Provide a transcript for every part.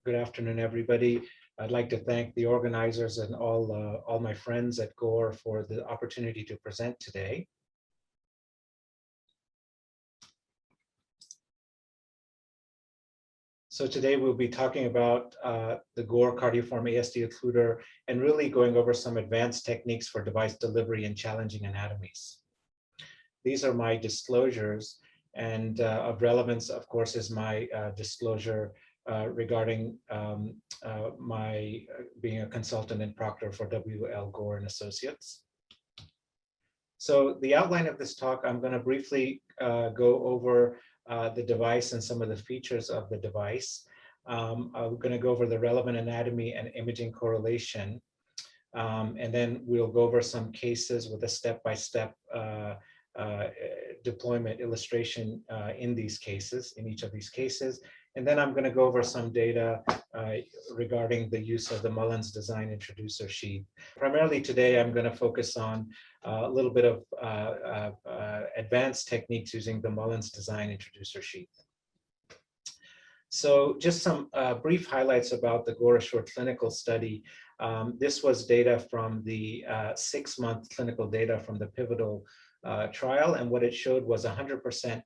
Good afternoon, everybody. I'd like to thank the organizers and all my friends at GORE for the opportunity to present today. So today we'll be talking about the GORE Cardioform ASD Occluder and really going over some advanced techniques for device delivery in challenging anatomies. These are my disclosures, and of relevance, of course, is my disclosure regarding my being a consultant and proctor for W.L. Gore and Associates. So the outline of this talk, I'm going to briefly go over the device and some of the features of the device. I'm going to go over the relevant anatomy and imaging correlation. And then we'll go over some cases with a step-by-step deployment illustration in each of these cases. And then I'm going to go over some data regarding the use of the Mullen's design introducer sheath. Primarily today, I'm going to focus on a little bit of advanced techniques using the Mullen's design introducer sheath. So just some brief highlights about the GORE Assured clinical study. This was data from the 6-month clinical data from the pivotal trial, and what it showed was 100%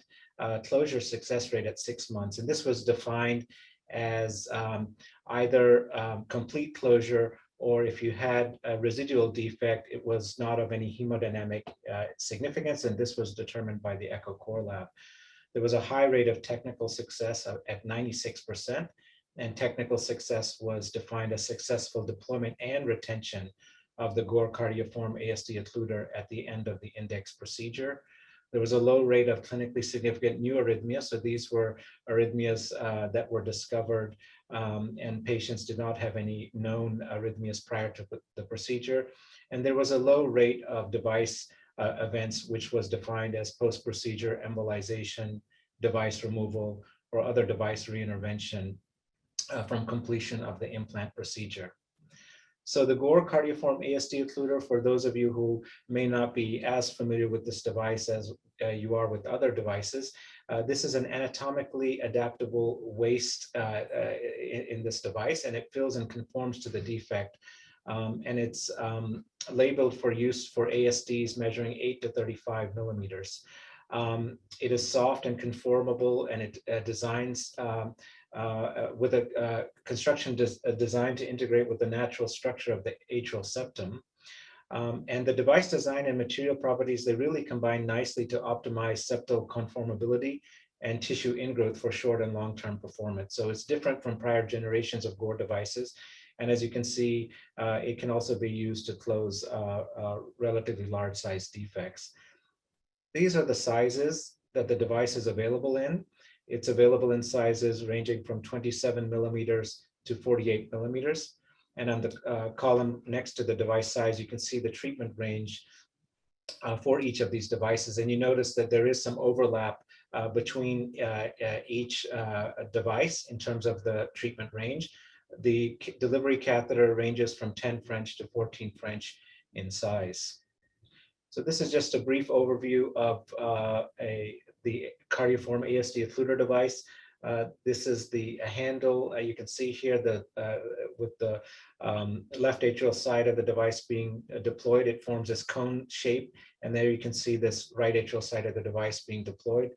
closure success rate at 6 months. And this was defined as either complete closure, or if you had a residual defect, it was not of any hemodynamic significance, and this was determined by the Echo Core Lab. There was a high rate of technical success at 96%, and technical success was defined as successful deployment and retention of the GORE Cardioform ASD Occluder at the end of the index procedure. There was a low rate of clinically significant new arrhythmias. So these were arrhythmias that were discovered and patients did not have any known arrhythmias prior to the procedure. And there was a low rate of device events, which was defined as post-procedure embolization, device removal, or other device reintervention from completion of the implant procedure. So the GORE Cardioform ASD Occluder, for those of you who may not be as familiar with this device as you are with other devices, this is an anatomically adaptable waist in this device, and it fills and conforms to the defect. And it's labeled for use for ASDs measuring 8 to 35 millimeters. It is soft and conformable, and it designs with a construction designed to integrate with the natural structure of the atrial septum. And the device design and material properties, they really combine nicely to optimize septal conformability and tissue ingrowth for short and long-term performance. So it's different from prior generations of GORE devices. And as you can see, it can also be used to close relatively large size defects. These are the sizes that the device is available in. It's available in sizes ranging from 27 millimeters to 48 millimeters. And on the column next to the device size, you can see the treatment range for each of these devices. And you notice that there is some overlap between each device in terms of the treatment range. The delivery catheter ranges from 10 French to 14 French in size. So this is just a brief overview of the Cardioform ASD Occluder device. This is the handle. You can see here with the left atrial side of the device being deployed, it forms this cone shape. And there you can see this right atrial side of the device being deployed.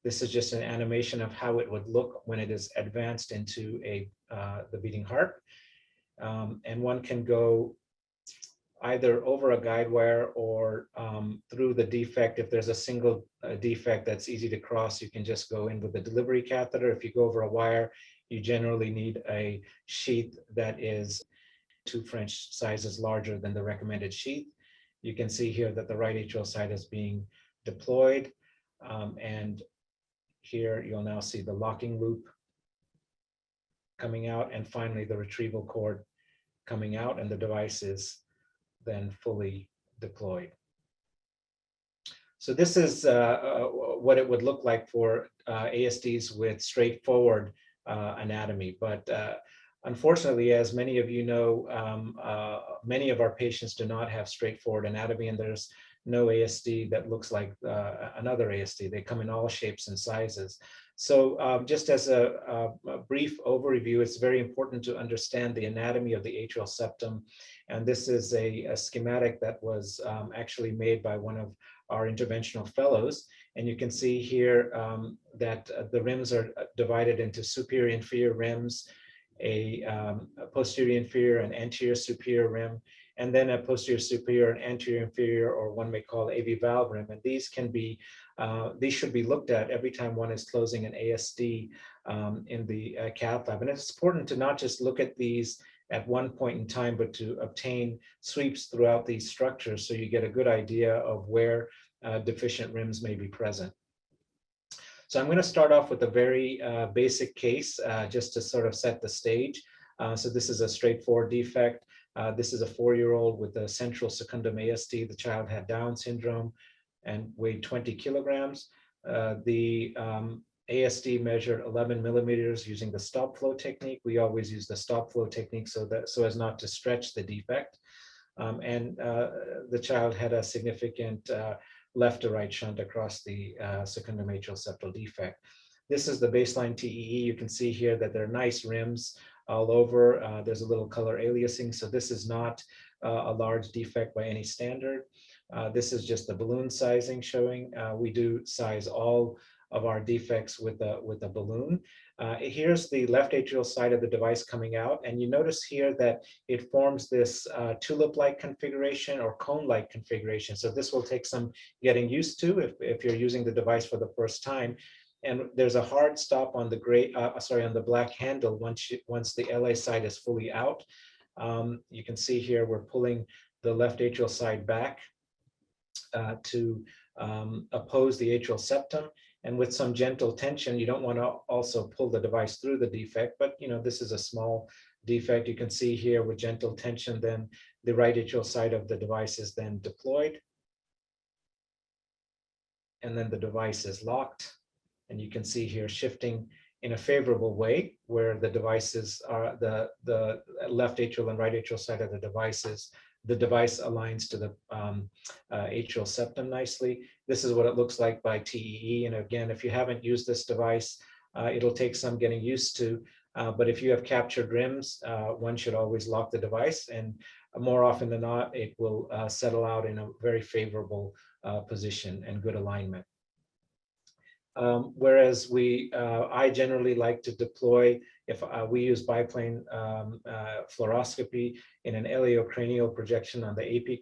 This is just an animation of how it would look when it is advanced into the beating heart. And one can go either over a guide wire or through the defect. If there's a single defect that's easy to cross, you can just go in with the delivery catheter. If you go over a wire, you generally need a sheath that is 2 French sizes larger than the recommended sheath. You can see here that the right atrial side is being deployed. And here you'll now see the locking loop coming out, and finally the retrieval cord coming out, and the device is then fully deployed. So this is what it would look like for ASDs with straightforward anatomy. But unfortunately, as many of you know, many of our patients do not have straightforward anatomy, and there's no ASD that looks like another ASD. They come in all shapes and sizes. So just as a brief overview, it's very important to understand the anatomy of the atrial septum. And this is a schematic that was actually made by one of our interventional fellows. And you can see here that the rims are divided into superior inferior rims, a posterior inferior and anterior superior rim, and then a posterior superior and anterior inferior, or one may call AV valve rim. And these can be, these should be looked at every time one is closing an ASD in the cath lab. And it's important to not just look at these at one point in time, but to obtain sweeps throughout these structures so you get a good idea of where deficient rims may be present. So I'm going to start off with a very basic case just to sort of set the stage. So this is a straightforward defect. This is a 4-year-old with a central secundum ASD. The child had Down syndrome and weighed 20 kilograms. The ASD measured 11 millimeters using the stop flow technique. We always use the stop flow technique so as not to stretch the defect. And the child had a significant left to right shunt across the secundum atrial septal defect. This is the baseline TEE. You can see here that there are nice rims all over. There's a little color aliasing, so this is not a large defect by any standard. This is just the balloon sizing showing. We do size all of our defects with a balloon. Here's the left atrial side of the device coming out, and you notice here that it forms this tulip-like configuration or cone-like configuration. So this will take some getting used to if you're using the device for the first time. And there's a hard stop on the on the black handle once the LA side is fully out. You can see here we're pulling the left atrial side back to oppose the atrial septum. And with some gentle tension, you don't want to also pull the device through the defect, but this is a small defect. You can see here with gentle tension, then the right atrial side of the device is then deployed. And then the device is locked. And you can see here shifting in a favorable way where the devices are, the left atrial and right atrial side of the devices, the device aligns to the atrial septum nicely. This is what it looks like by TEE. And again, if you haven't used this device, it'll take some getting used to. But if you have captured rims, one should always lock the device. And more often than not, it will settle out in a very favorable position and good alignment. Whereas I generally like to deploy, if we use biplane fluoroscopy in an iliocranial projection on the AP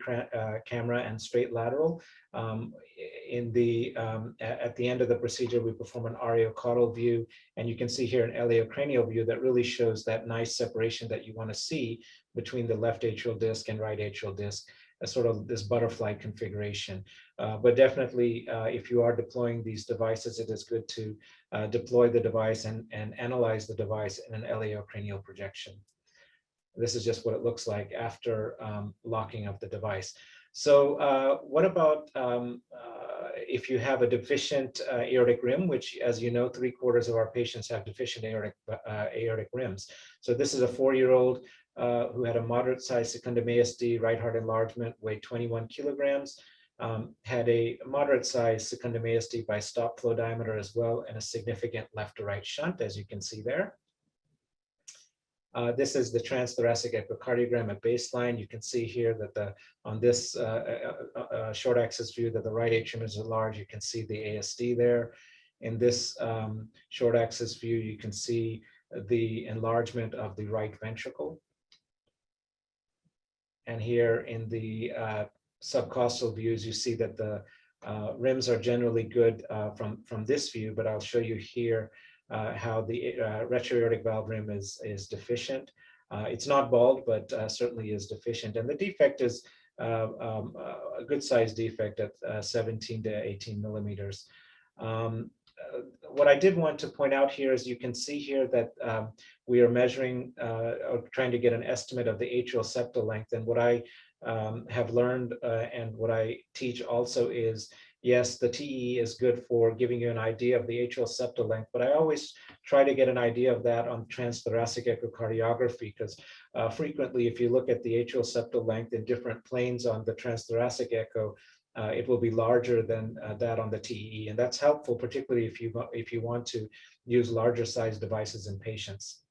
camera and straight lateral. At the end of the procedure, we perform an ariocaudal view, and you can see here an iliocranial view that really shows that nice separation that you want to see between the left atrial disc and right atrial disc, sort of this butterfly configuration. But definitely, if you are deploying these devices, it is good to deploy the device and analyze the device in an iliocranial projection. This is just what it looks like after locking of the device. So what about if you have a deficient aortic rim, which, as you know, 3/4 of our patients have deficient aortic rims. So this is a 4-year-old who had a moderate sized secundum ASD, right heart enlargement, weighed 21 kilograms, had a moderate sized secundum ASD by stop flow diameter as well, and a significant left to right shunt, as you can see there. This is the transthoracic echocardiogram at baseline. You can see here that on this short axis view that the right atrium is large. You can see the ASD there. In this short axis view, you can see the enlargement of the right ventricle. And here in the subcostal views, you see that the rims are generally good from this view, but I'll show you here how the retroaortic valve rim is deficient. It's not bald, but certainly is deficient. And the defect is a good size defect at 17 to 18 millimeters. What I did want to point out here is you can see here that we are measuring or trying to get an estimate of the atrial septal length. And what I have learned and what I teach also is, yes, the TE is good for giving you an idea of the atrial septal length, but I always try to get an idea of that on transthoracic echocardiography, because frequently if you look at the atrial septal length in different planes on the transthoracic echo, it will be larger than that on the TEE, and that's helpful, particularly if you want to use larger size devices in patients.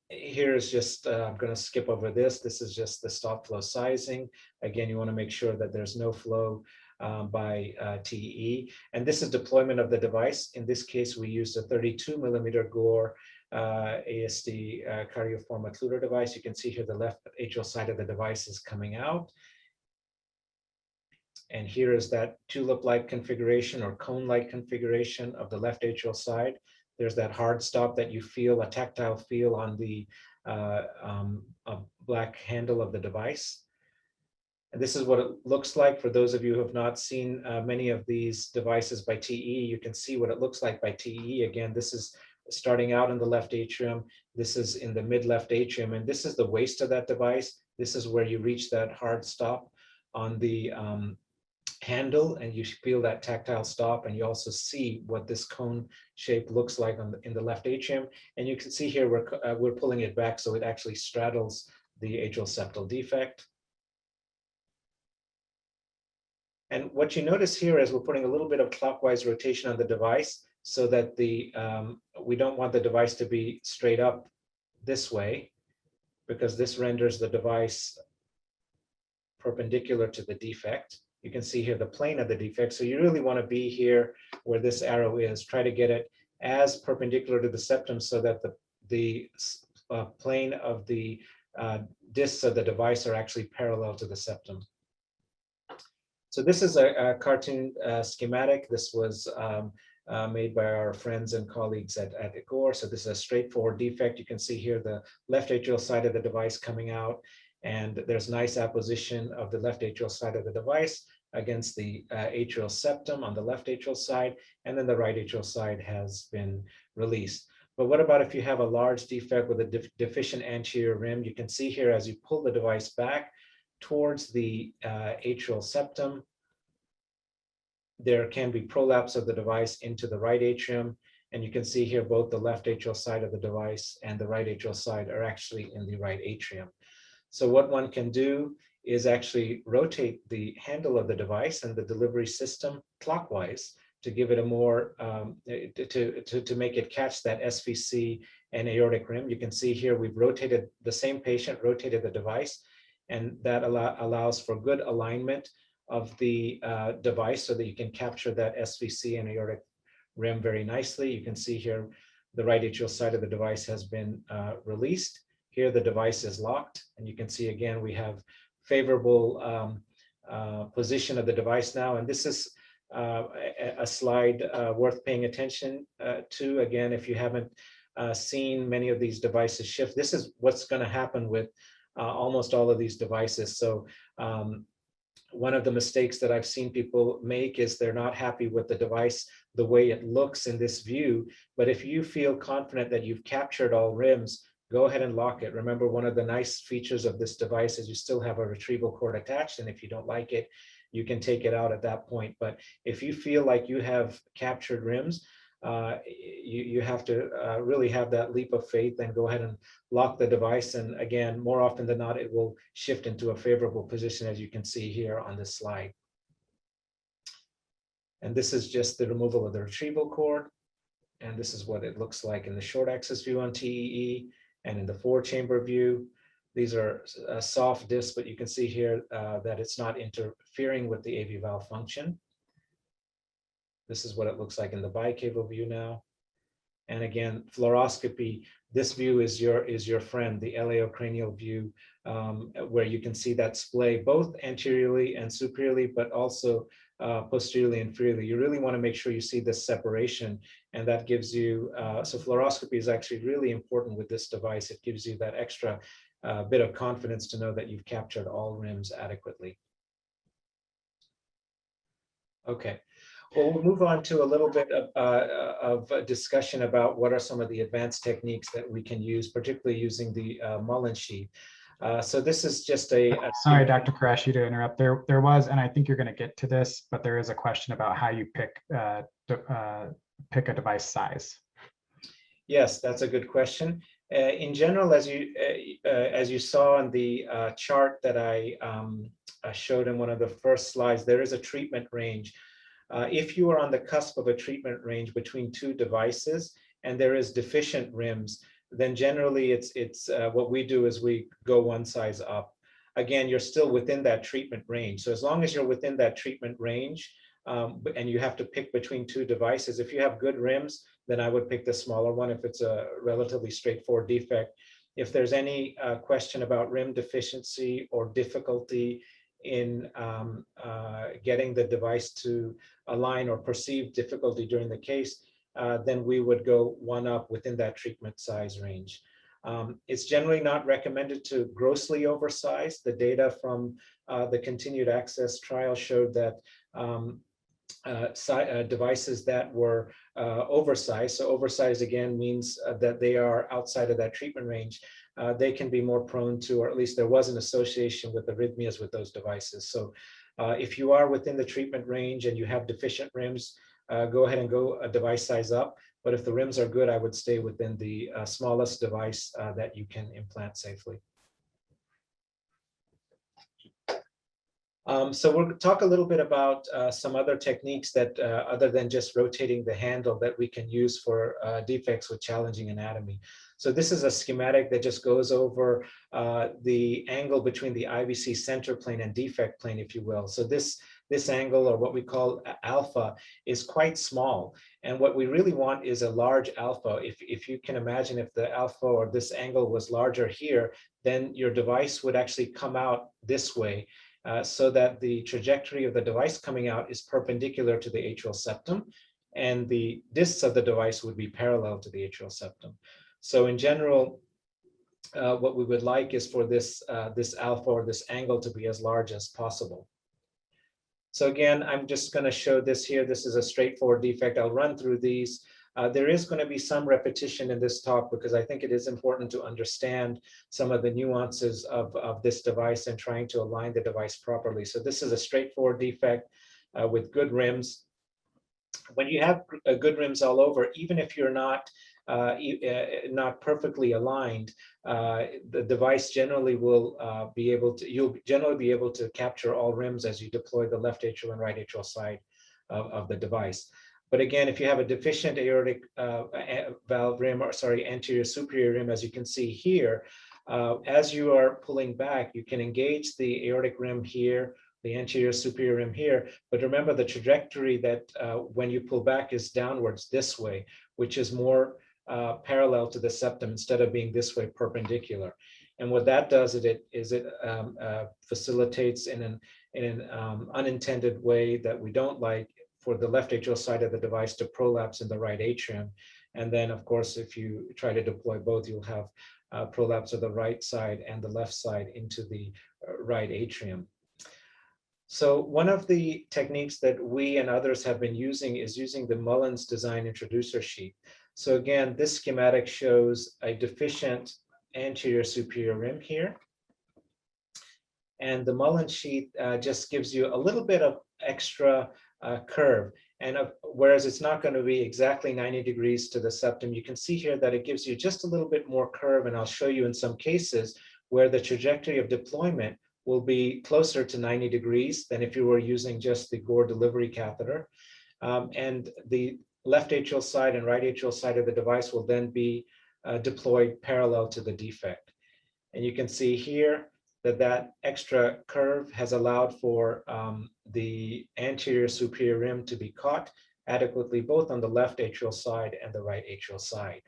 Here is just, I'm going to skip over this. This is just the stop flow sizing. Again, you want to make sure that there's no flow by TEE. And this is deployment of the device. In this case, we used a 32 millimeter GORE ASD Cardioform Occluder device. You can see here the left atrial side of the device is coming out. And here is that tulip-like configuration or cone-like configuration of the left atrial side. There's that hard stop that you feel, a tactile feel on the black handle of the device. And this is what it looks like for those of you who have not seen many of these devices by TE. You can see what it looks like by TE. Again, this is starting out in the left atrium. This is in the mid-left atrium, and this is the waist of that device. This is where you reach that hard stop on the handle, and you feel that tactile stop, and you also see what this cone shape looks like in the left atrium. And you can see here we're pulling it back so it actually straddles the atrial septal defect. And what you notice here is we're putting a little bit of clockwise rotation on the device so that we don't want the device to be straight up this way, because this renders the device perpendicular to the defect. You can see here the plane of the defect. So you really want to be here where this arrow is. Try to get it as perpendicular to the septum so that the plane of the discs of the device are actually parallel to the septum. So this is a cartoon schematic. This was made by our friends and colleagues at GORE. So this is a straightforward defect. You can see here the left atrial side of the device coming out, and there's nice apposition of the left atrial side of the device against the atrial septum on the left atrial side, and then the right atrial side has been released. But what about if you have a large defect with a deficient anterior rim? You can see here as you pull the device back towards the atrial septum, there can be prolapse of the device into the right atrium. And you can see here both the left atrial side of the device and the right atrial side are actually in the right atrium. So what one can do is actually rotate the handle of the device and the delivery system clockwise to give it a more, to make it catch that SVC and aortic rim. You can see here we've rotated, the same patient rotated the device, and that allows for good alignment of the device so that you can capture that SVC and aortic rim very nicely. You can see here the right atrial side of the device has been released. Here the device is locked, and you can see again we have favorable position of the device now. And this is a slide worth paying attention to. Again, if you haven't seen many of these devices shift, this is what's going to happen with almost all of these devices. So one of the mistakes that I've seen people make is they're not happy with the device, the way it looks in this view. But if you feel confident that you've captured all rims, go ahead and lock it. Remember, one of the nice features of this device is you still have a retrieval cord attached, and if you don't like it, you can take it out at that point. But if you feel like you have captured rims, you have to really have that leap of faith and go ahead and lock the device. And again, more often than not, it will shift into a favorable position, as you can see here on this slide. And this is just the removal of the retrieval cord. And this is what it looks like in the short axis view on TEE and in the 4-chamber view. These are soft discs, but you can see here that it's not interfering with the AV valve function. This is what it looks like in the bicaval view now. And again, fluoroscopy, this view is your friend, the elaeocranial view, where you can see that splay both anteriorly and superiorly, but also posteriorly and inferiorly. You really want to make sure you see this separation, and that gives you, so fluoroscopy is actually really important with this device. It gives you that extra bit of confidence to know that you've captured all rims adequately. Okay. Well, we'll move on to a little bit of a discussion about what are some of the advanced techniques that we can use, particularly using the Mullen sheath. So this is just sorry, Dr. Qureshi, to interrupt. There was, and I think you're going to get to this, but there is a question about how you pick a device size. Yes, that's a good question. In general, as you saw in the chart that I showed in one of the first slides, there is a treatment range. If you are on the cusp of a treatment range between two devices and there is deficient rims, then generally it's what we do is we go one size up. Again, you're still within that treatment range. So as long as you're within that treatment range, and you have to pick between two devices, if you have good rims, then I would pick the smaller one if it's a relatively straightforward defect. If there's any question about rim deficiency or difficulty in getting the device to align or perceived difficulty during the case, then we would go one up within that treatment size range. It's generally not recommended to grossly oversize. The data from the continued access trial showed that devices that were oversized, so oversized again means that they are outside of that treatment range, they can be more prone to, or at least there was an association with arrhythmias with those devices. So if you are within the treatment range and you have deficient rims, go ahead and go a device size up. But if the rims are good, I would stay within the smallest device that you can implant safely. So we'll talk a little bit about some other techniques that, other than just rotating the handle, that we can use for defects with challenging anatomy. So this is a schematic that just goes over the angle between the IVC center plane and defect plane, if you will. So this angle, or what we call alpha, is quite small. And what we really want is a large alpha. If you can imagine, if the alpha or this angle was larger here, then your device would actually come out this way. So that the trajectory of the device coming out is perpendicular to the atrial septum, and the discs of the device would be parallel to the atrial septum. So in general, what we would like is for this alpha, or this angle, to be as large as possible. So again, I'm just going to show this here. This is a straightforward defect. I'll run through these. There is going to be some repetition in this talk because I think it is important to understand some of the nuances of this device and trying to align the device properly. So this is a straightforward defect with good rims. When you have good rims all over, even if you're not perfectly aligned, the device generally will be able to, you'll generally be able to capture all rims as you deploy the left atrial and right atrial side of the device. But again, if you have a deficient aortic valve rim, or anterior superior rim, as you can see here, as you are pulling back, you can engage the aortic rim here, the anterior superior rim here. But remember, the trajectory that when you pull back is downwards this way, which is more parallel to the septum instead of being this way perpendicular. And what that does is it facilitates in an unintended way that we don't like, for the left atrial side of the device to prolapse in the right atrium. And then, of course, if you try to deploy both, you'll have prolapse of the right side and the left side into the right atrium. So one of the techniques that we and others have been using is using the Mullen's design introducer sheath. So again, this schematic shows a deficient anterior superior rim here. And the Mullen sheath just gives you a little bit of extra curve. And whereas it's not going to be exactly 90 degrees to the septum, you can see here that it gives you just a little bit more curve. And I'll show you in some cases where the trajectory of deployment will be closer to 90 degrees than if you were using just the GORE delivery catheter. And the left atrial side and right atrial side of the device will then be deployed parallel to the defect. And you can see here that extra curve has allowed for the anterior superior rim to be caught adequately, both on the left atrial side and the right atrial side.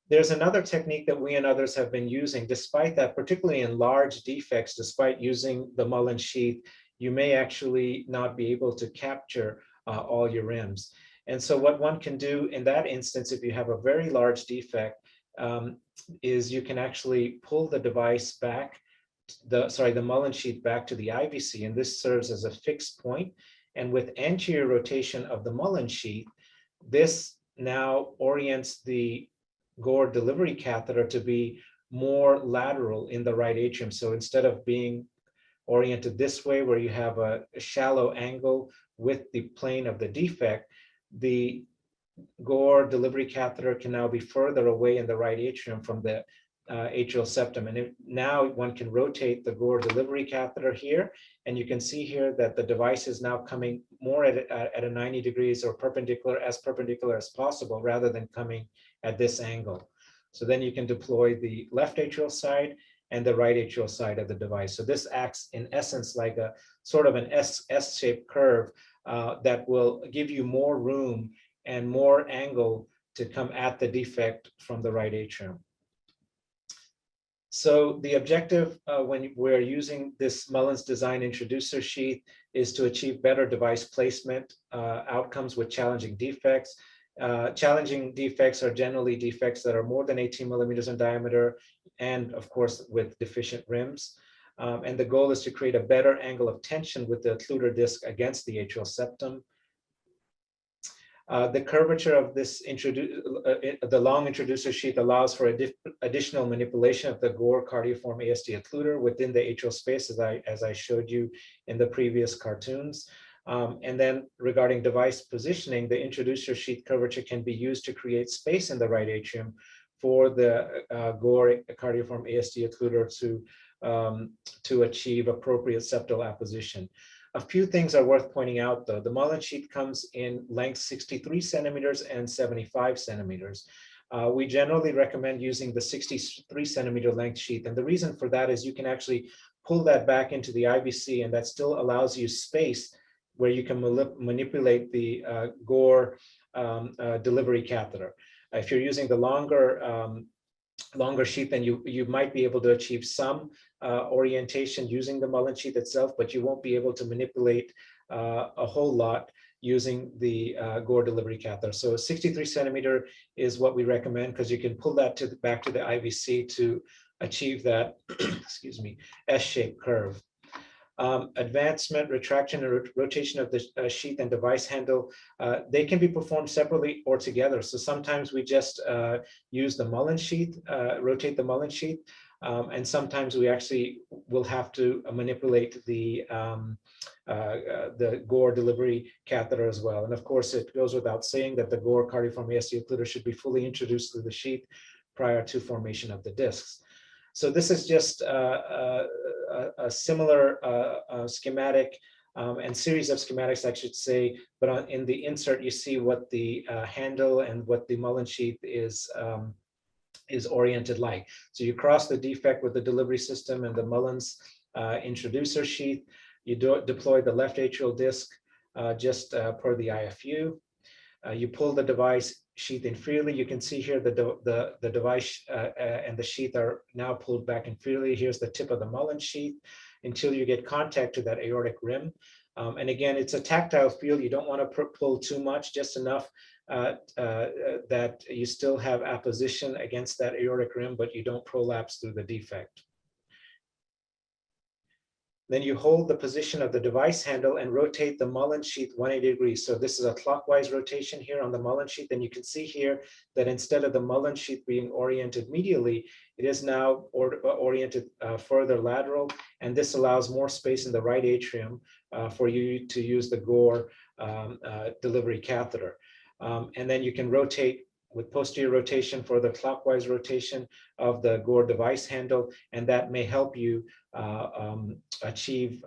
There's another technique that we and others have been using. Despite that, particularly in large defects, despite using the Mullen sheath, you may actually not be able to capture all your rims. And so what one can do in that instance, if you have a very large defect, is you can actually pull the device back, the Mullen sheath back to the IVC, and this serves as a fixed point. And with anterior rotation of the Mullen sheath, this now orients the GORE delivery catheter to be more lateral in the right atrium. So instead of being oriented this way, where you have a shallow angle with the plane of the defect, the GORE delivery catheter can now be further away in the right atrium from the atrial septum. And now one can rotate the GORE delivery catheter here, and you can see here that the device is now coming more at a 90 degrees or perpendicular as possible, rather than coming at this angle. So then you can deploy the left atrial side and the right atrial side of the device. So this acts in essence like a sort of an S-shaped curve that will give you more room and more angle to come at the defect from the right atrium. So the objective when we're using this Mullen's design introducer sheath is to achieve better device placement outcomes with challenging defects. Challenging defects are generally defects that are more than 18 millimeters in diameter, and of course with deficient rims. And the goal is to create a better angle of tension with the occluder disc against the atrial septum. The curvature of this the long introducer sheath allows for additional manipulation of the GORE Cardioform ASD Occluder within the atrial space, as I showed you in the previous cartoons. And then regarding device positioning, the introducer sheath curvature can be used to create space in the right atrium for the GORE Cardioform ASD Occluder to achieve appropriate septal apposition. A few things are worth pointing out, though. The Mullen sheath comes in length 63 centimeters and 75 centimeters. We generally recommend using the 63 centimeter length sheath. And the reason for that is you can actually pull that back into the IVC, and that still allows you space where you can manipulate the GORE delivery catheter. If you're using the longer sheath, then you might be able to achieve some orientation using the Mullen sheath itself, but you won't be able to manipulate a whole lot using the GORE delivery catheter. So 63 centimeter is what we recommend, because you can pull that back to the IVC to achieve that excuse me, S-shaped curve. Advancement, retraction, and rotation of the sheath and device handle, they can be performed separately or together. So sometimes we just use the Mullen sheath, rotate the Mullen sheath, and sometimes we actually will have to manipulate the GORE delivery catheter as well. And of course, it goes without saying that the GORE Cardioform ASD Occluder should be fully introduced through the sheath prior to formation of the discs. So this is just a similar schematic and series of schematics, I should say, but in the insert, you see what the handle and what the Mullen sheath is oriented like. So you cross the defect with the delivery system and the Mullen's introducer sheath. You deploy the left atrial disc just per the IFU. You pull the device sheath inferiorly. You can see here the device and the sheath are now pulled back inferiorly. Here's the tip of the Mullen sheath until you get contact to that aortic rim. And again, it's a tactile feel. You don't want to pull too much, just enough that you still have apposition against that aortic rim, but you don't prolapse through the defect. Then you hold the position of the device handle and rotate the Mullen sheath 180 degrees. So this is a clockwise rotation here on the Mullen sheath. And you can see here that instead of the Mullen sheath being oriented medially, it is now oriented further lateral. And this allows more space in the right atrium for you to use the GORE delivery catheter. And then you can rotate with posterior rotation for the clockwise rotation of the GORE device handle, and that may help you achieve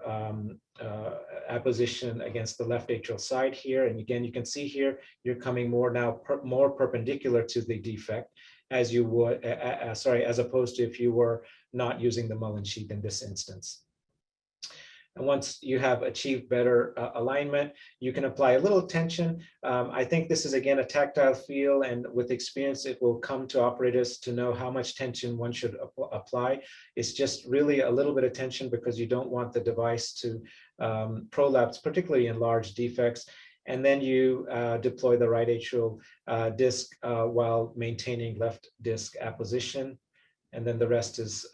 apposition against the left atrial side here. And again, you can see here, you're coming more perpendicular to the defect as you would, as opposed to if you were not using the Mullen sheath in this instance. And once you have achieved better alignment, you can apply a little tension. I think this is, again, a tactile feel, and with experience, it will come to operators to know how much tension one should apply. It's just really a little bit of tension because you don't want the device to prolapse, particularly in large defects. And then you deploy the right atrial disc while maintaining left disc apposition. And then the rest is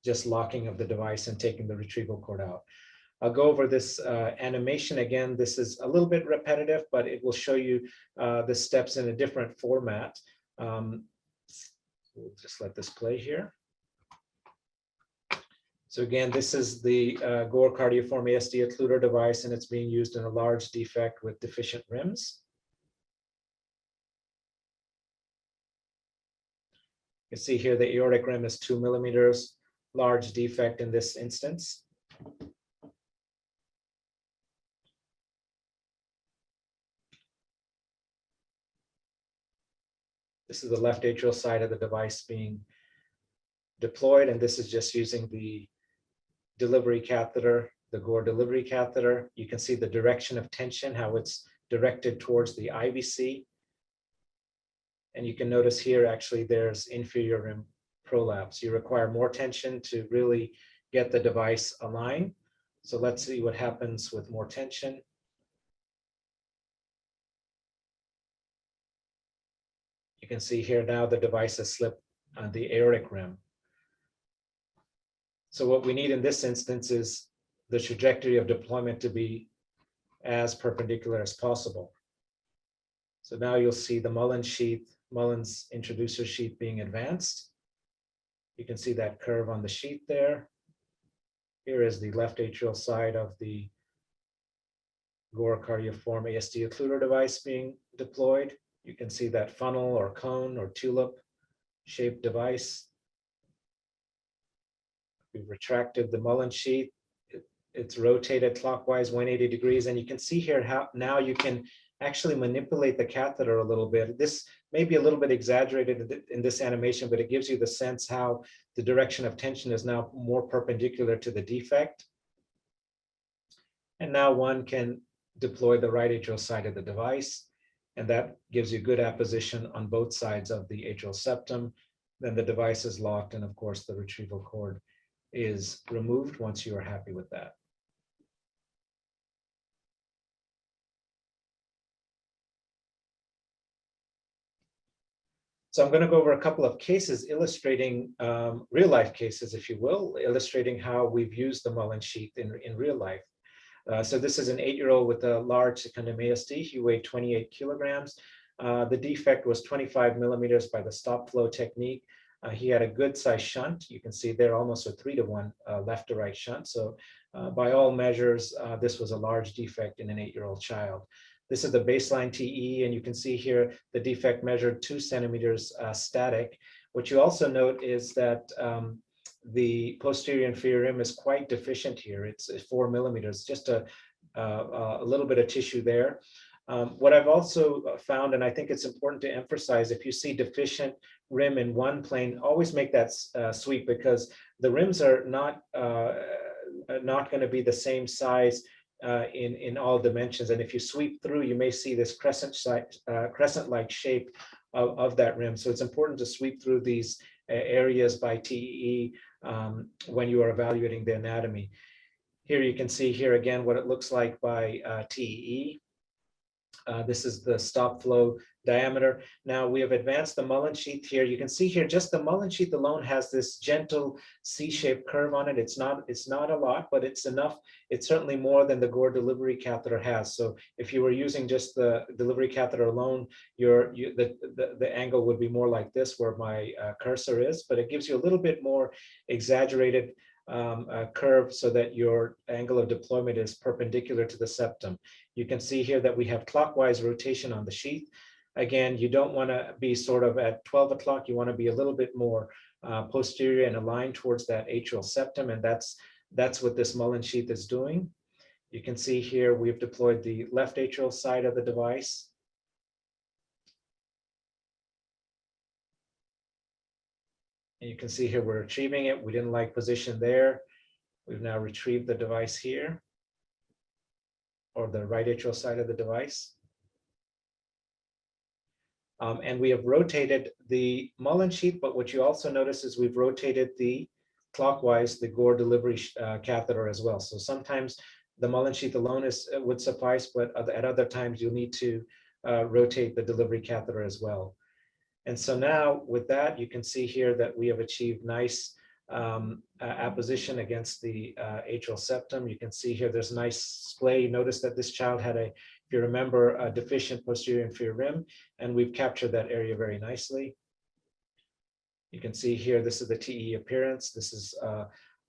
just locking of the device and taking the retrieval cord out. I'll go over this animation again. This is a little bit repetitive, but it will show you the steps in a different format. We'll just let this play here. So again, this is the GORE Cardioform ASD Occluder device, and it's being used in a large defect with deficient rims. You see here the aortic rim is 2 millimeters, large defect in this instance. This is the left atrial side of the device being deployed, and this is just using the delivery catheter, the GORE delivery catheter. You can see the direction of tension, how it's directed towards the IVC. And you can notice here, actually, there's inferior rim prolapse. You require more tension to really get the device aligned. So let's see what happens with more tension. You can see here now the device has slipped on the aortic rim. So what we need in this instance is the trajectory of deployment to be as perpendicular as possible. So now you'll see the Mullen sheath, Mullen's introducer sheath being advanced. You can see that curve on the sheath there. Here is the left atrial side of the GORE CARDIOFORM ASD Occluder device being deployed. You can see that funnel or cone or tulip shaped device. We've retracted the Mullen sheath. It's rotated clockwise 180 degrees. And you can see here how now you can actually manipulate the catheter a little bit. This may be a little bit exaggerated in this animation, but it gives you the sense how the direction of tension is now more perpendicular to the defect. And now one can deploy the right atrial side of the device, and that gives you good apposition on both sides of the atrial septum. Then the device is locked, and of course the retrieval cord is removed once you are happy with that. So I'm going to go over a couple of cases illustrating real life cases, if you will, illustrating how we've used the Mullen sheath in real life. So this is an 8-year-old with a large Secundum ASD. He weighed 28 kilograms. The defect was 25 millimeters by the stop flow technique. He had a good size shunt. You can see there almost a 3-to-1 left to right shunt. So by all measures, this was a large defect in an 8-year-old child. This is the baseline TE, and you can see here the defect measured 2 centimeters static. What you also note is that the posterior inferior rim is quite deficient here. It's 4 millimeters, just a little bit of tissue there. What I've also found, and I think it's important to emphasize, if you see deficient rim in one plane, always make that sweep, because the rims are not going to be the same size in all dimensions. And if you sweep through, you may see this crescent-like shape of that rim. So it's important to sweep through these areas by TEE when you are evaluating the anatomy. Here you can see here again what it looks like by TEE. This is the stop flow diameter. Now we have advanced the Mullen sheath here. You can see here just the Mullen sheath alone has this gentle C-shaped curve on it. It's not a lot, but it's enough. It's certainly more than the GORE delivery catheter has. So if you were using just the delivery catheter alone, the angle would be more like this, where my cursor is, but it gives you a little bit more exaggerated curve so that your angle of deployment is perpendicular to the septum. You can see here that we have clockwise rotation on the sheath. Again, you don't want to be sort of at 12 o'clock. You want to be a little bit more posterior and aligned towards that atrial septum, and that's what this Mullen sheath is doing. You can see here we've deployed the left atrial side of the device. And you can see here we're retrieving it. We didn't like position there. We've now retrieved the device here, or the right atrial side of the device. And we have rotated the Mullen sheath, but what you also notice is we've rotated the clockwise, the GORE delivery catheter as well. So sometimes the Mullen sheath alone would suffice, but at other times you'll need to rotate the delivery catheter as well. And so now with that, you can see here that we have achieved nice apposition against the atrial septum. You can see here there's a nice splay. Notice that this child had if you remember, a deficient posterior inferior rim, and we've captured that area very nicely. You can see here, this is the TE appearance. This is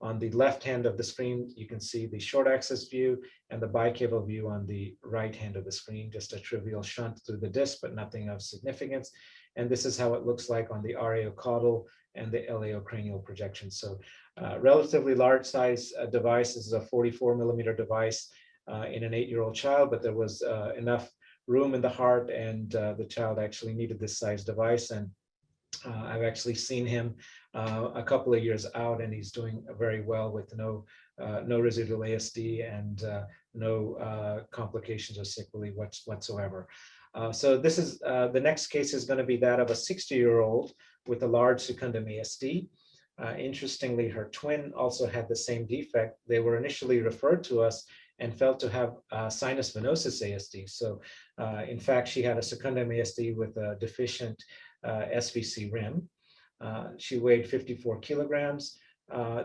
On the left hand of the screen, you can see the short axis view and the bicaval view on the right hand of the screen, just a trivial shunt through the disc, but nothing of significance. And this is how it looks like on the RAO-caudal and the LAO-cranial projection. So relatively large size device. This is a 44 millimeter device in an 8-year-old child, but there was enough room in the heart, and the child actually needed this size device. And I've actually seen him a couple of years out, and he's doing very well with no residual ASD and no complications or sequelae whatsoever. So this is the next case is going to be that of a 60-year-old with a large secundum ASD. Interestingly, her twin also had the same defect. They were initially referred to us and felt to have sinus venosus ASD. So in fact, she had a secundum ASD with a deficient SVC rim. She weighed 54 kilograms.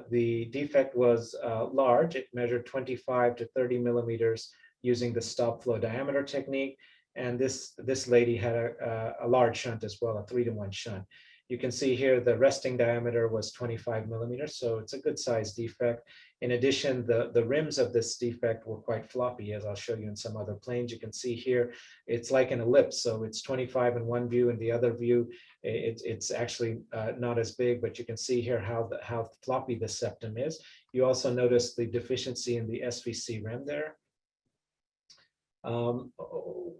The defect was large. It measured 25 to 30 millimeters using the stop flow diameter technique. And this lady had a large shunt as well, a 3-to-1 shunt. You can see here the resting diameter was 25 millimeters, so it's a good size defect. In addition, the rims of this defect were quite floppy, as I'll show you in some other planes. You can see here, it's like an ellipse, so it's 25 in one view, and the other view, it's actually not as big, but you can see here how floppy the septum is. You also notice the deficiency in the SVC rim there.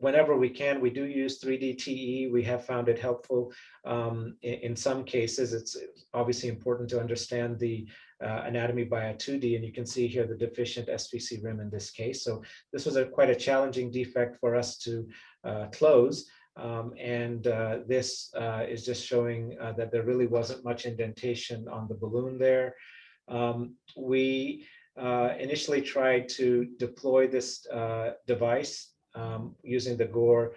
Whenever we can, we do use 3D TE. We have found it helpful. In some cases, it's obviously important to understand the anatomy by a 2D, and you can see here the deficient SVC rim in this case. So this was quite a challenging defect for us to close. This is just showing that there really wasn't much indentation on the balloon there. We initially tried to deploy this device using the GORE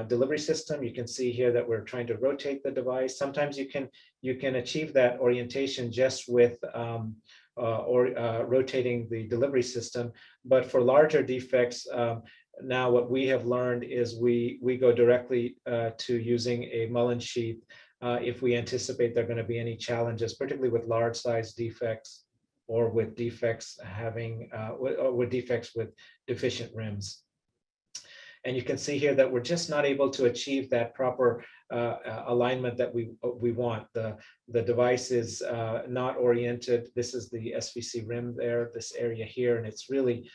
delivery system. You can see here that we're trying to rotate the device. Sometimes you can achieve that orientation just with rotating the delivery system. But for larger defects, now what we have learned is we go directly to using a Mullen sheath if we anticipate there are going to be any challenges, particularly with large size defects, or with defects with defects with deficient rims. And you can see here that we're just not able to achieve that proper alignment that we want. The device is not oriented. This is the SVC rim there, this area here, and it's really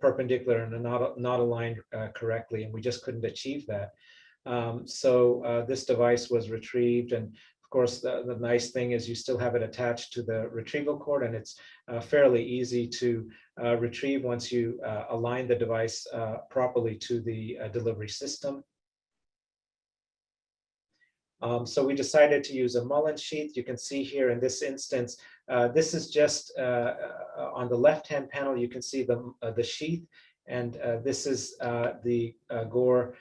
perpendicular and not aligned correctly, and we just couldn't achieve that. So this device was retrieved, and of course, the nice thing is you still have it attached to the retrieval cord, and it's fairly easy to retrieve once you align the device properly to the delivery system. So we decided to use a Mullen sheath. You can see here in this instance, this is just on the left-hand panel, you can see the sheath, and this is the GORE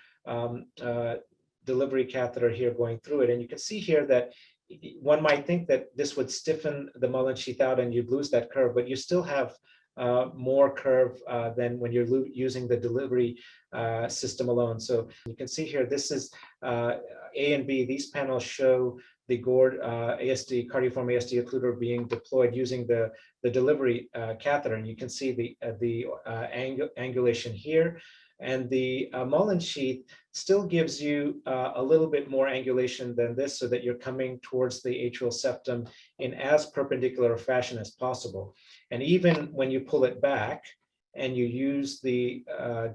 delivery catheter here going through it. And you can see here that one might think that this would stiffen the Mullen sheath out and you'd lose that curve, but you still have more curve than when you're using the delivery system alone. So you can see here, this is A and B. These panels show the GORE ASD, cardioform ASD occluder being deployed using the delivery catheter. And you can see the angulation here. And the Mullen sheath still gives you a little bit more angulation than this, so that you're coming towards the atrial septum in as perpendicular a fashion as possible. And even when you pull it back and you use the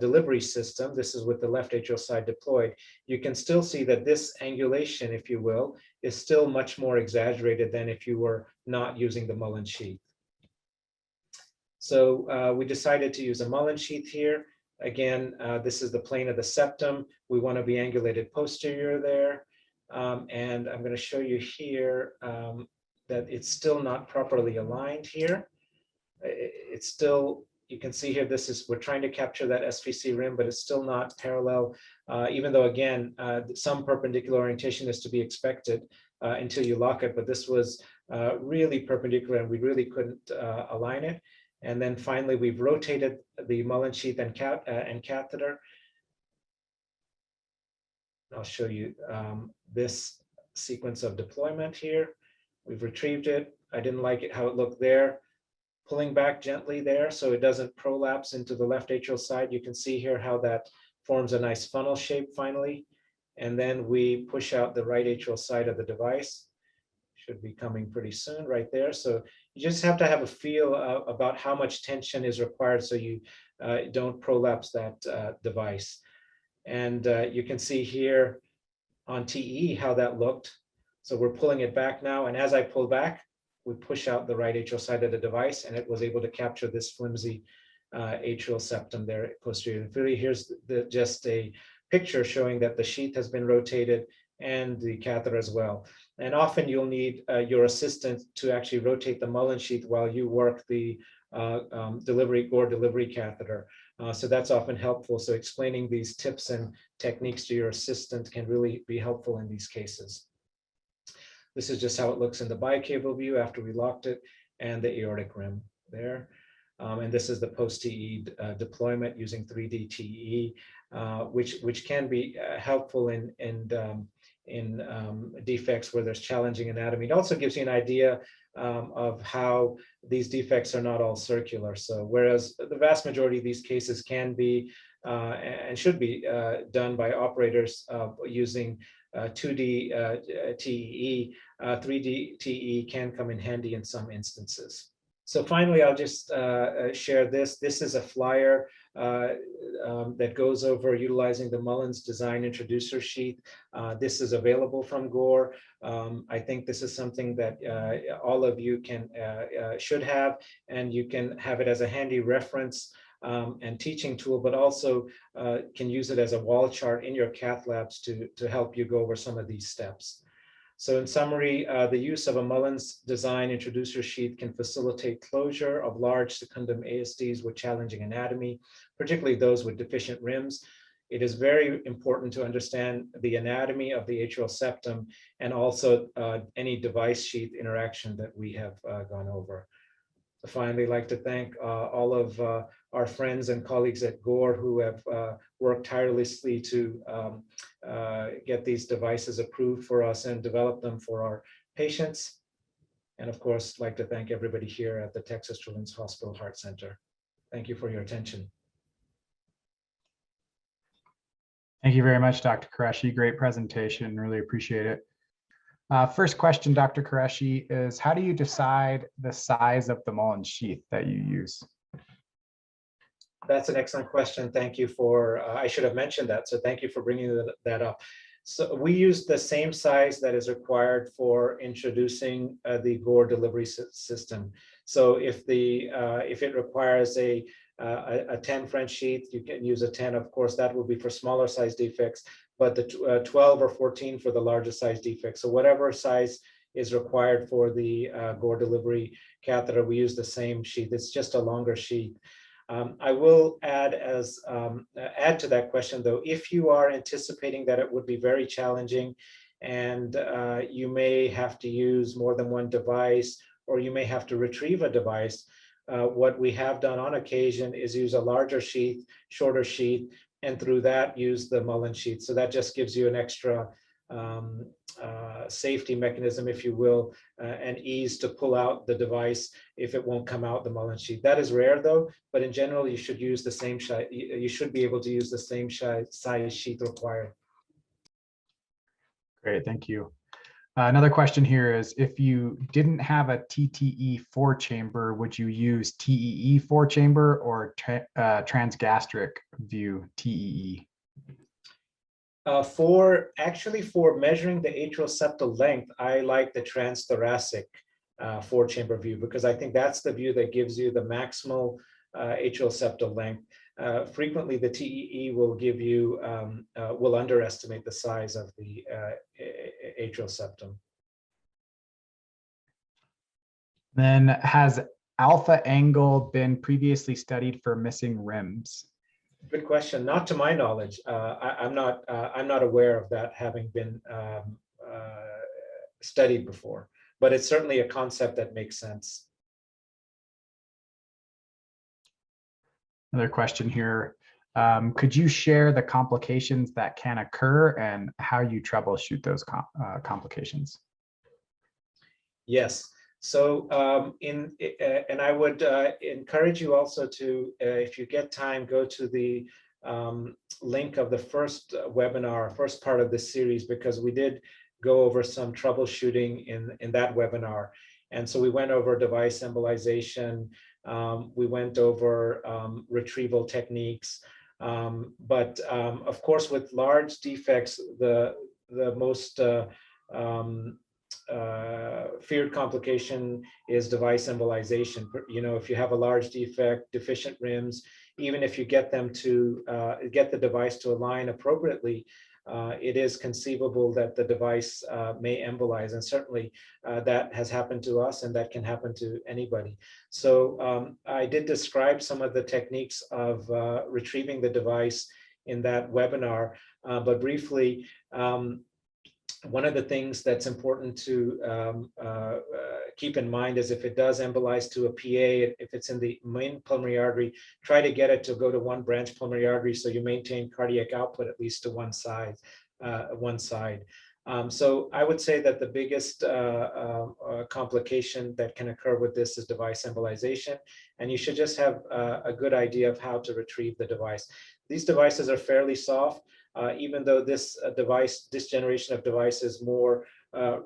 delivery system, this is with the left atrial side deployed, you can still see that this angulation, if you will, is still much more exaggerated than if you were not using the Mullen sheath. So we decided to use a Mullen sheath here. Again, this is the plane of the septum. We want to be angulated posterior there. And I'm going to show you here that it's still not properly aligned here. It's still, you can see here, we're trying to capture that SVC rim, but it's still not parallel, even though, again, some perpendicular orientation is to be expected until you lock it. But this was really perpendicular, and we really couldn't align it. And then finally, we've rotated the Mullen sheath and catheter. I'll show you this sequence of deployment here. We've retrieved it. I didn't like it how it looked there. Pulling back gently there so it doesn't prolapse into the left atrial side. You can see here how that forms a nice funnel shape finally. And then we push out the right atrial side of the device. Should be coming pretty soon right there. So you just have to have a feel about how much tension is required so you don't prolapse that device. And you can see here on TE how that looked. So we're pulling it back now. And as I pull back, we push out the right atrial side of the device, and it was able to capture this flimsy atrial septum there posteriorly. Here's just a picture showing that the sheath has been rotated and the catheter as well. And often you'll need your assistant to actually rotate the Mullen sheath while you work the GORE delivery catheter. So that's often helpful. So explaining these tips and techniques to your assistant can really be helpful in these cases. This is just how it looks in the bicable view after we locked it, and the aortic rim there. And this is the post-TE deployment using 3D TE, which can be helpful in defects where there's challenging anatomy. It also gives you an idea of how these defects are not all circular. So whereas the vast majority of these cases can be and should be done by operators using 2D TE, 3D TE can come in handy in some instances. So finally, I'll just share this. This is a flyer that goes over utilizing the Mullen's design introducer sheath. This is available from GORE. I think this is something that all of you should have, and you can have it as a handy reference and teaching tool, but also can use it as a wall chart in your cath labs to help you go over some of these steps. So in summary, the use of a Mullen's design introducer sheath can facilitate closure of large secundum ASDs with challenging anatomy, particularly those with deficient rims. It is very important to understand the anatomy of the atrial septum and also any device sheath interaction that we have gone over. Finally, I'd like to thank all of our friends and colleagues at GORE who have worked tirelessly to get these devices approved for us and develop them for our patients. And of course, I'd like to thank everybody here at the Texas Children's Hospital Heart Center. Thank you for your attention. Thank you very much, Dr. Qureshi. Great presentation. Really appreciate it. First question, Dr. Qureshi, is how do you decide the size of the Mullen sheath that you use? That's an excellent question. Thank you for, I should have mentioned that. So thank you for bringing that up. So we use the same size that is required for introducing the GORE delivery system. So if it requires a 10 French sheath, you can use a 10. Of course, that will be for smaller size defects, but the 12 or 14 for the larger size defects. So whatever size is required for the GORE delivery catheter, we use the same sheath. It's just a longer sheath. I will add to that question though, if you are anticipating that it would be very challenging and you may have to use more than one device, or you may have to retrieve a device, what we have done on occasion is use a larger sheath, shorter sheath, and through that use the Mullen sheath. So that just gives you an extra safety mechanism, if you will, and ease to pull out the device if it won't come out the Mullen sheath. That is rare though, but in general, you should use the same you should be able to use the same size sheath required. Great, thank you. Another question here is, if you didn't have a TTE 4-chamber, would you use TEE 4-chamber or Transgastric view TEE? For measuring the atrial septal length, I like the transthoracic 4-chamber view, because I think that's the view that gives you the maximal atrial septal length. Frequently, the TEE will give you, will underestimate the size of the atrial septum. Then, has alpha angle been previously studied for missing rims? Good question. Not to my knowledge. I'm not aware of that having been studied before, but it's certainly a concept that makes sense. Another question here. Could you share the complications that can occur and how you troubleshoot those complications? Yes. So and I would encourage you also to, if you get time, go to the link of the first webinar, first part of this series, because we did go over some troubleshooting in that webinar. And so we went over device symbolization, we went over retrieval techniques, but of course with large defects, the most feared complication is device embolization. You know, if you have a large defect, deficient rims, even if you get them to get the device to align appropriately, it is conceivable that the device may embolize, and certainly that has happened to us, and that can happen to anybody. So I did describe some of the techniques of retrieving the device in that webinar, but briefly, one of the things that's important to keep in mind is if it does embolize to a PA, if it's in the main pulmonary artery, try to get it to go to one branch pulmonary artery so you maintain cardiac output at least to one side. So I would say that the biggest complication that can occur with this is device embolization, and you should just have a good idea of how to retrieve the device. These devices are fairly soft. Even though this this generation of device is more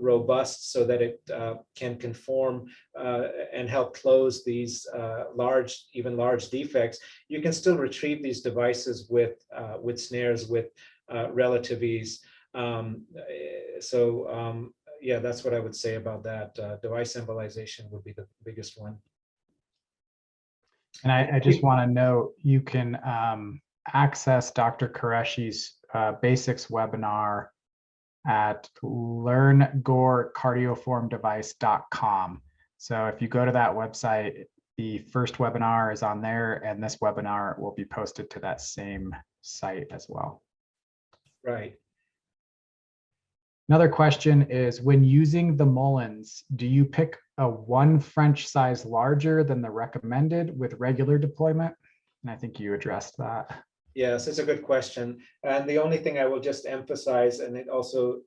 robust so that it can conform and help close these even large defects, you can still retrieve these devices with snares with relative ease. Yeah, that's what I would say about that. Device embolization would be the biggest one. And I just want to note, you can access Dr. Qureshi's basics webinar at learngorecardioformdevice.com. So if you go to that website, the first webinar is on there, and this webinar will be posted to that same site as well. Right. Another question is, when using the Mullens, do you pick a 1 French size larger than the recommended with regular deployment? And I think you addressed that. Yes, it's a good question. And the only thing I will just emphasize, and it also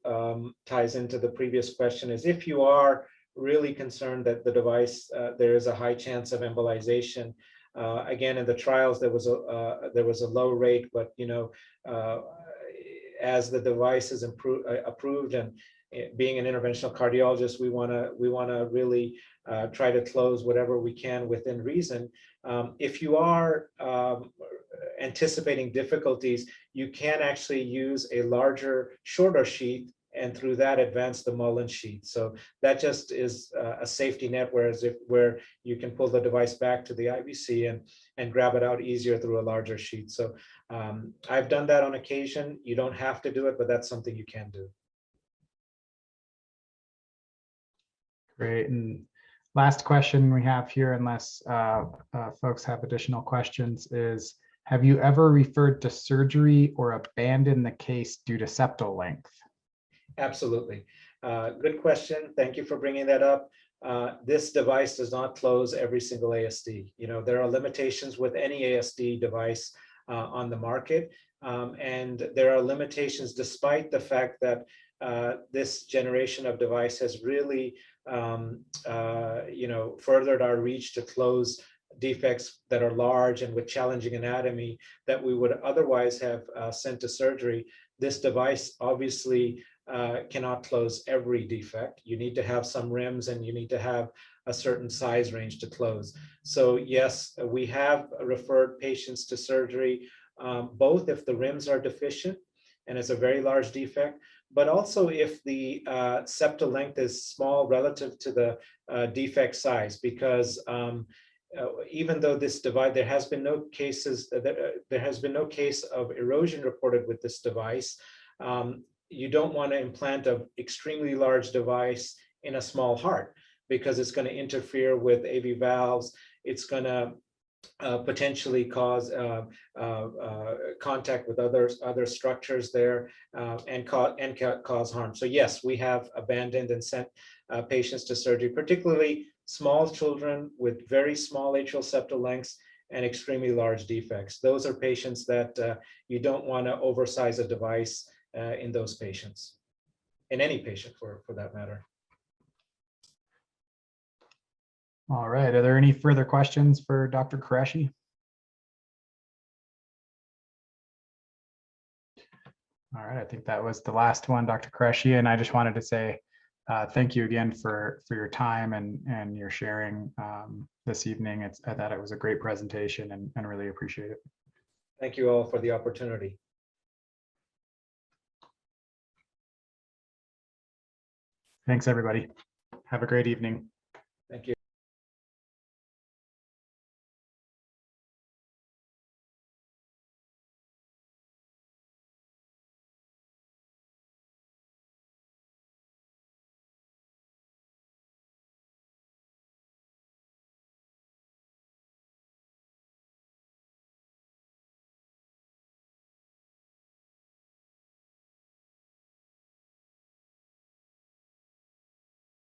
ties into the previous question, is if you are really concerned that the device, there is a high chance of embolization, again, in the trials, there was a low rate, but, you know, as the device is approved, and being an interventional cardiologist, we want to really try to close whatever we can within reason. If you are anticipating difficulties, you can actually use a larger, shorter sheath, and through that advance the Mullen sheath. So that just is a safety net, where you can pull the device back to the IVC and grab it out easier through a larger sheath. So I've done that on occasion. You don't have to do it, but that's something you can do. Great. And last question we have here, unless folks have additional questions, is, have you ever referred to surgery or abandoned the case due to septal length? Absolutely. Good question. Thank you for bringing that up. This device does not close every single ASD. You know, there are limitations with any ASD device on the market. And there are limitations despite the fact that this generation of device has really, you know, furthered our reach to close defects that are large and with challenging anatomy that we would otherwise have sent to surgery. This device obviously cannot close every defect. You need to have some rims, and you need to have a certain size range to close. So yes, we have referred patients to surgery, both if the rims are deficient and it's a very large defect, but also if the septal length is small relative to the defect size, because even though this device, there has been no cases, there has been no case of erosion reported with this device. You don't want to implant an extremely large device in a small heart, because it's going to interfere with AV valves. It's going to potentially cause contact with other structures there, and cause harm. So yes, we have abandoned and sent patients to surgery, particularly small children with very small atrial septal lengths and extremely large defects. Those are patients that you don't want to oversize a device in those patients, in any patient for that matter. All right, are there any further questions for Dr. Qureshi? All right, I think that was the last one, Dr. Qureshi, and I just wanted to say thank you again for your time and your sharing this evening. I thought it was a great presentation and really appreciate it. Thank you all for the opportunity. Thanks, everybody. Have a great evening.